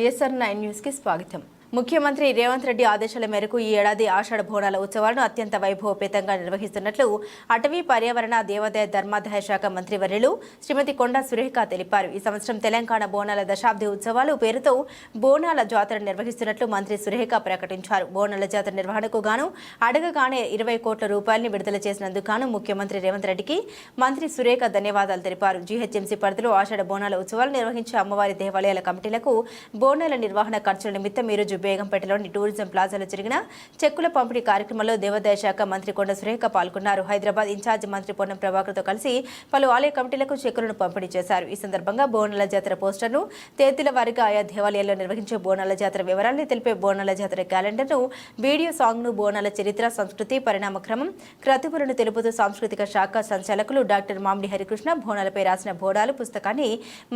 YSR9 news కి స్వాగతం. ముఖ్యమంత్రి రేవంత్ రెడ్డి ఆదేశాల మేరకు ఈ ఏడాది ఆషాఢ బోనాల ఉత్సవాలను అత్యంత వైభవపేతంగా నిర్వహిస్తున్నట్లు అటవీ పర్యావరణ దేవాదాయ ధర్మాదాయ శాఖ మంత్రి వర్యులు శ్రీమతి కొండా సురేఖ తెలిపారు. ఈ సంవత్సరం తెలంగాణ బోనాల దశాబ్ది ఉత్సవాలు పేరుతో బోనాల జాతర నిర్వహిస్తున్నట్లు మంత్రి సురేఖ ప్రకటించారు. బోనాల జాతర నిర్వహణకు గాను అడగగానే 20 కోట్ల రూపాయలని విడుదల చేసినందుకు గాను ముఖ్యమంత్రి రేవంత్ రెడ్డికి మంత్రి సురేఖ ధన్యవాదాలు తెలిపారు. జీహెచ్ఎంసీ పరిధిలో ఆషాఢ బోనాల ఉత్సవాలు నిర్వహించే అమ్మవారి దేవాలయాల కమిటీలకు బోనాల నిర్వహణ ఖర్చుల నిమిత్తం ఈరోజు బేగంపేటలోని టూరిజం ప్లాజాలో జరిగిన చెక్కుల పంపిణీ కార్యక్రమంలో దేవాదాయ శాఖ మంత్రి కొండ సురేఖ పాల్గొన్నారు. హైదరాబాద్ ఇన్ఛార్జి మంత్రి పొన్నం ప్రభాకర్తో కలిసి పలు ఆలయ కమిటీలకు చెక్కులను పంపిణీ చేశారు. ఈ సందర్భంగా బోనాల జాతర పోస్టర్ను తేదీల వారీగా ఆయా దేవాలయాల్లో నిర్వహించే బోనాల జాతర వివరాలను తెలిపే బోనాల జాతర క్యాలెండర్ను, వీడియో సాంగ్ను, బోనాల చరిత్ర, సంస్కృతి, పరిణామక్రమం, క్రతువులను తెలుపుతూ సాంస్కృతిక శాఖ సంచాలకులు డాక్టర్ మామిడి హరికృష్ణ బోనాలపై రాసిన బోనాలు పుస్తకాన్ని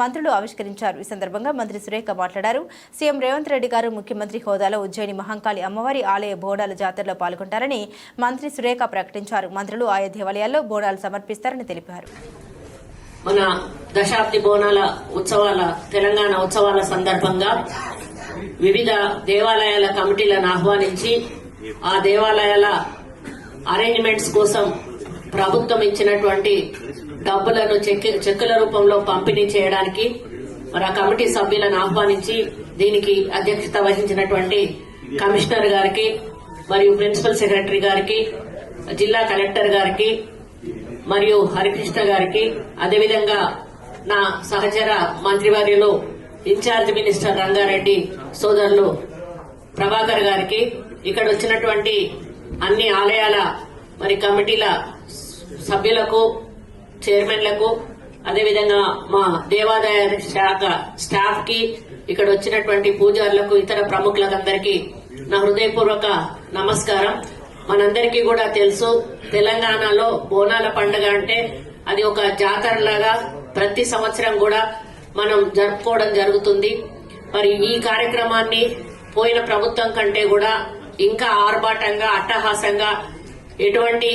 మంత్రులు ఆవిష్కరించారు. ఈ సందర్భంగా మంత్రి సురేఖ మాట్లాడారు. సీఎం రేవంత్ రెడ్డి గారు ముఖ్యమంత్రి హోదాలో ఉజ్జయిని మహంకాళి అమ్మవారి ఆలయ బోనాల జాతరలో పాల్గొంటారని మంత్రి సురేఖ ప్రకటించారు. మంత్రులు ఆయా దేవాలయాల్లో బోనాలు సమర్పిస్తారని తెలిపారు. మన దశాబ్ది బోనాల ఉత్సవాల తెలంగాణ ఉత్సవాల సందర్భంగా వివిధ దేవాలయాల కమిటీలను ఆహ్వానించి ఆ దేవాలయాల అరేంజ్మెంట్స్ కోసం ప్రభుత్వం ఇచ్చినటువంటి డబ్బులను చెక్కుల రూపంలో పంపిణీ చేయడానికి మరి ఆ కమిటీ సభ్యులను ఆహ్వానించి దీనికి అధ్యక్షత వహించినటువంటి కమిషనర్ గారికి మరియు ప్రిన్సిపల్ సెక్రటరీ గారికి, జిల్లా కలెక్టర్ గారికి మరియు హరికృష్ణ గారికి, అదేవిధంగా నా సహచర మంత్రివర్యులు ఇన్ఛార్జ్ మినిస్టర్ రంగారెడ్డి సోదరులు ప్రభాకర్ గారికి, ఇక్కడ వచ్చినటువంటి అన్ని ఆలయాల మరి కమిటీల సభ్యులకు, చైర్మన్లకు, అదేవిధంగా మా దేవాదాయ శాఖ స్టాఫ్ కి, ఇక్కడ వచ్చినటువంటి పూజారులకు, ఇతర ప్రముఖులందరికీ నా హృదయపూర్వక నమస్కారం. మనందరికీ కూడా తెలుసు, తెలంగాణలో బోనాల పండుగ అంటే అది ఒక జాతరలాగా ప్రతి సంవత్సరం కూడా మనం జరుపుకోవడం జరుగుతుంది. మరి ఈ కార్యక్రమాన్ని పోయిన ప్రభుత్వం కంటే కూడా ఇంకా ఆర్భాటంగా, అట్టహాసంగా, ఎటువంటి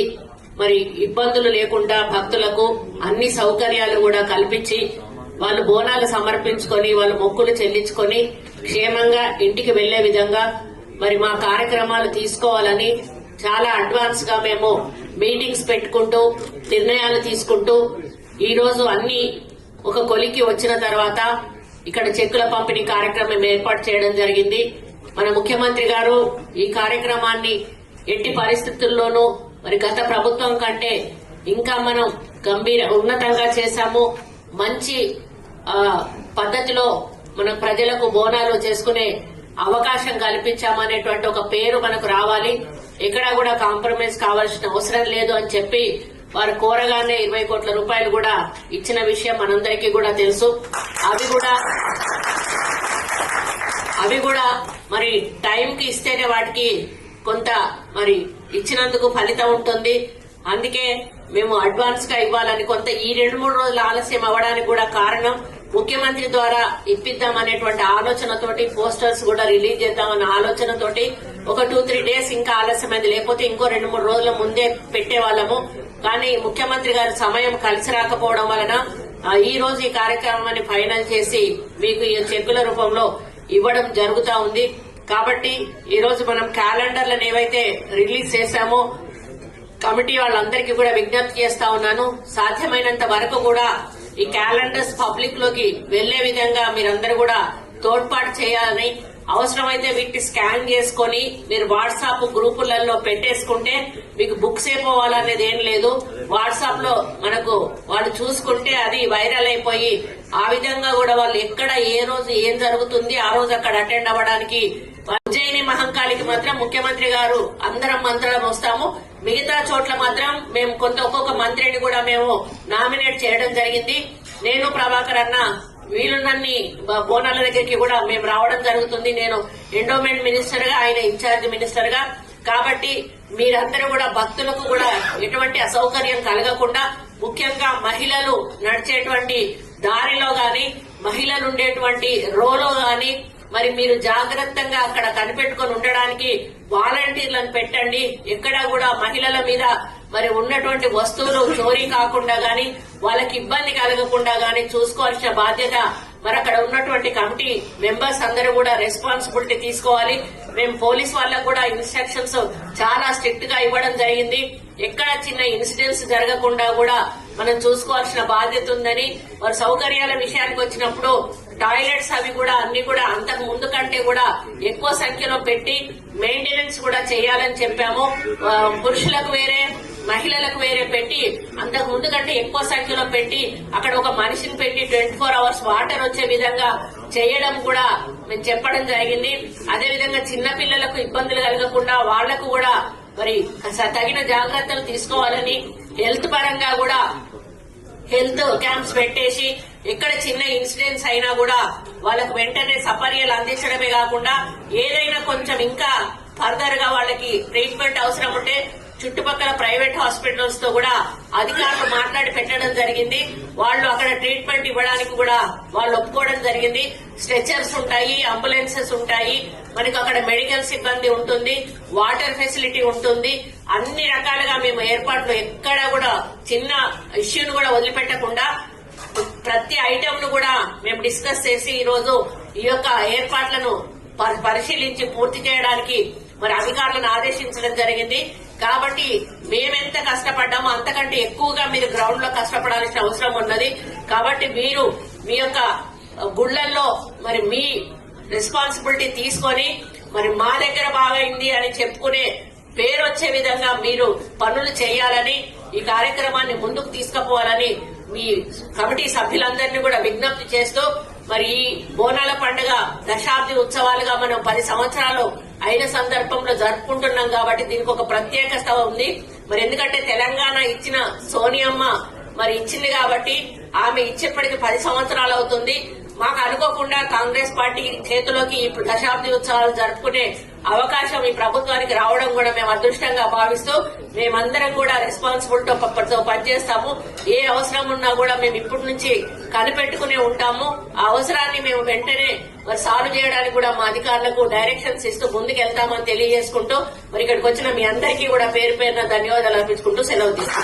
మరి ఇబ్బందులు లేకుండా భక్తులకు అన్ని సౌకర్యాలు కూడా కల్పించి వాళ్ళు బోనాలు సమర్పించుకొని వాళ్ళు మొక్కులు చెల్లించుకొని క్షేమంగా ఇంటికి వెళ్లే విధంగా మరి మా కార్యక్రమాలు తీసుకోవాలని చాలా అడ్వాన్స్ గా మేము మీటింగ్స్ పెట్టుకుంటూ నిర్ణయాలు తీసుకుంటూ ఈ రోజు అన్ని ఒక కొలికి వచ్చిన తర్వాత ఇక్కడ చెక్కుల పంపిణీ కార్యక్రమం ఏర్పాటు చేయడం జరిగింది. మన ముఖ్యమంత్రి గారు ఈ కార్యక్రమాన్ని ఎట్టి పరిస్థితుల్లోనూ మరి గత ప్రభుత్వం కంటే ఇంకా మనం ఉన్నతంగా చేశాము. మంచి పద్ధతిలో మన ప్రజలకు బోనాలు చేసుకునే అవకాశం కల్పించామనేటువంటి ఒక పేరు మనకు రావాలి. ఎక్కడా కూడా కాంప్రమైజ్ కావాల్సిన అవసరం లేదు అని చెప్పి వారు కోరగానే 20 కోట్ల రూపాయలు కూడా ఇచ్చిన విషయం మనందరికీ కూడా తెలుసు. అవి కూడా మరి టైంకి ఇస్తేనే వాటికి కొంత మరి ఇచ్చినందుకు ఫలితం ఉంటుంది. అందుకే మేము అడ్వాన్స్ గా ఇవ్వాలని కొంత ఈ 2-3 రోజులు ఆలస్యం అవ్వడానికి కూడా కారణం ముఖ్యమంత్రి ద్వారా ఇప్పిద్దామనేటువంటి ఆలోచనతోటి పోస్టర్స్ కూడా రిలీజ్ చేద్దామన్న ఆలోచనతోటి ఒక 2-3 డేస్ ఇంకా ఆలస్యమైంది. లేకపోతే ఇంకో 2-3 రోజుల ముందే పెట్టేవాళ్ళము. కానీ ముఖ్యమంత్రి గారి సమయం కలిసి రాకపోవడం వలన ఈ రోజు ఈ కార్యక్రమాన్ని ఫైనల్ చేసి మీకు ఈ చెక్కుల రూపంలో ఇవ్వడం జరుగుతా ఉంది. కాబట్టి ఈ రోజు మనం క్యాలెండర్లను ఏవైతే రిలీజ్ చేశామో కమిటీ వాళ్ళందరికీ కూడా విజ్ఞప్తి చేస్తా ఉన్నాను, సాధ్యమైనంత వరకు కూడా ఈ క్యాలెండర్స్ పబ్లిక్ లోకి వెళ్లే విధంగా మీరందరూ కూడా తోడ్పాటు చేయాలని, అవసరమైతే వీటిని స్కాన్ చేసుకుని మీరు వాట్సాప్ గ్రూపులలో పెట్టేసుకుంటే మీకు బుక్స్ అయిపోవాలనేది ఏం లేదు. వాట్సాప్ లో మనకు వాళ్ళు చూసుకుంటే అది వైరల్ అయిపోయి ఆ విధంగా కూడా వాళ్ళు ఎక్కడ ఏ రోజు ఏం జరుగుతుంది ఆ రోజు అక్కడ అటెండ్ అవ్వడానికి. ఉజ్జయిని మహంకాళికి మాత్రం ముఖ్యమంత్రి గారు అందరం మంత్రులం వస్తాము. మిగతా చోట్ల మాత్రం మేము ఒక్కొక్క మంత్రిని కూడా మేము నామినేట్ చేయడం జరిగింది. నేను ప్రభాకర్ అన్న వీలున్నన్ని బోనాల దగ్గరికి కూడా మేము రావడం జరుగుతుంది. నేను ఎండోమెంట్ మినిస్టర్ గా, ఆయన ఇన్ఛార్జ్ మినిస్టర్ గా. కాబట్టి మీరందరూ కూడా భక్తులకు కూడా ఎటువంటి అసౌకర్యం కలగకుండా, ముఖ్యంగా మహిళలు నడిచేటువంటి దారిలో గాని, మహిళలు ఉండేటువంటి రోలో గాని మరి మీరు జాగ్రత్తగా అక్కడ కనిపెట్టుకుని ఉండడానికి వాలంటీర్లను పెట్టండి. ఎక్కడా కూడా మహిళల మీద మరి ఉన్నటువంటి వస్తువులు చోరీ కాకుండా గాని, వాళ్ళకి ఇబ్బంది కలగకుండా గాని చూసుకోవాల్సిన బాధ్యత మరి అక్కడ ఉన్నటువంటి కమిటీ మెంబర్స్ అందరూ కూడా రెస్పాన్సిబిలిటీ తీసుకోవాలి. మేము పోలీస్ వాళ్ళకు కూడా ఇన్స్ట్రక్షన్స్ చాలా స్ట్రిక్ట్ గా ఇవ్వడం జరిగింది. ఎక్కడ చిన్న ఇన్సిడెంట్స్ జరగకుండా కూడా మనం చూసుకోవాల్సిన బాధ్యత ఉందని. వారి సౌకర్యాల విషయానికి వచ్చినప్పుడు టాయిలెట్స్ అవి కూడా అన్ని కూడా అంతకు ముందు కంటే కూడా ఎక్కువ సంఖ్యలో పెట్టి మెయింటెనెన్స్ కూడా చేయాలని చెప్పాము. పురుషులకు వేరే మహిళలకు వేరే పెట్టి అంతకు ముందు కంటే ఎక్కువ సంఖ్యలో పెట్టి అక్కడ ఒక మనిషిని పెట్టి 24 hours వాటర్ వచ్చే విధంగా చేయడం కూడా మేము చెప్పడం జరిగింది. అదేవిధంగా చిన్న పిల్లలకు ఇబ్బందులు కలగకుండా వాళ్లకు కూడా మరి తగిన జాగ్రత్తలు తీసుకోవాలని హెల్త్ పరంగా కూడా హెల్త్ క్యాంప్స్ పెట్టేసి ఎక్కడ చిన్న ఇన్సిడెంట్స్ అయినా కూడా వాళ్ళకు వెంటనే సపర్యలు అందించడమే కాకుండా ఏదైనా కొంచెం ఇంకా ఫర్దర్ గా వాళ్ళకి ట్రీట్మెంట్ అవసరం ఉంటే చుట్టుపక్కల ప్రైవేట్ హాస్పిటల్స్ తో కూడా అధికారులు మాట్లాడి పెట్టడం జరిగింది. వాళ్ళు అక్కడ ట్రీట్మెంట్ ఇవ్వడానికి కూడా వాళ్ళు ఒప్పుకోవడం జరిగింది. స్ట్రెచర్స్ ఉంటాయి, అంబులెన్సెస్ ఉంటాయి, మనకు అక్కడ మెడికల్ సిబ్బంది ఉంటుంది, వాటర్ ఫెసిలిటీ ఉంటుంది. అన్ని రకాలుగా మేము ఏర్పాట్లు ఎక్కడ కూడా చిన్న ఇష్యూను కూడా వదిలిపెట్టకుండా ప్రతి ఐటమ్ ను కూడా మేము డిస్కస్ చేసి ఈ రోజు ఈ యొక్క ఏర్పాట్లను పరిశీలించి పూర్తి చేయడానికి మరి అధికారులను ఆదేశించడం జరిగింది. కాబట్టి మేమెంత కష్టపడ్డామో అంతకంటే ఎక్కువగా మీరు గ్రౌండ్ లో కష్టపడాల్సిన అవసరం ఉన్నది. కాబట్టి మీరు మీ యొక్క గుళ్లల్లో మరి మీ రెస్పాన్సిబిలిటీ తీసుకొని మరి మా దగ్గర బాగైంది అని చెప్పుకునే పేరు వచ్చే విధంగా మీరు పనులు చేయాలని, ఈ కార్యక్రమాన్ని ముందుకు తీసుకుపోవాలని మీ కమిటీ సభ్యులందరినీ కూడా విజ్ఞప్తి చేస్తూ మరి ఈ బోనాల పండుగ దశాబ్ది ఉత్సవాలుగా మనం 10 సంవత్సరాలు అయిన సందర్భంలో జరుపుకుంటున్నాం. కాబట్టి దీనికి ఒక ప్రత్యేకత ఉంది. మరి ఎందుకంటే తెలంగాణ ఇచ్చిన సోనియమ్మ మరి ఇచ్చింది కాబట్టి ఆమె ఇచ్చేప్పటికి 10 సంవత్సరాలు అవుతుంది. మాకు అనుకోకుండా కాంగ్రెస్ పార్టీ చేతిలోకి ఇప్పుడు దశాబ్ది ఉత్సవాలు జరుపుకునే అవకాశం ఈ ప్రభుత్వానికి రావడం కూడా మేము అదృష్టంగా భావిస్తూ మేమందరం కూడా రెస్పాన్సిబిలిటీతో పనిచేస్తాము. ఏ అవసరం ఉన్నా కూడా మేము ఇప్పటి నుంచి కనిపెట్టుకునే ఉంటాము. ఆ అవసరాన్ని మేము వెంటనే మరి సాల్వ్ చేయడానికి కూడా మా అధికారులకు డైరెక్షన్స్ ఇస్తూ ముందుకెళ్తామని తెలియజేసుకుంటూ మరి ఇక్కడికి వచ్చిన మీ అందరికీ కూడా పేరు పేరున ధన్యవాదాలు అర్పించుకుంటూ సెలవు తీసుకుంటాం.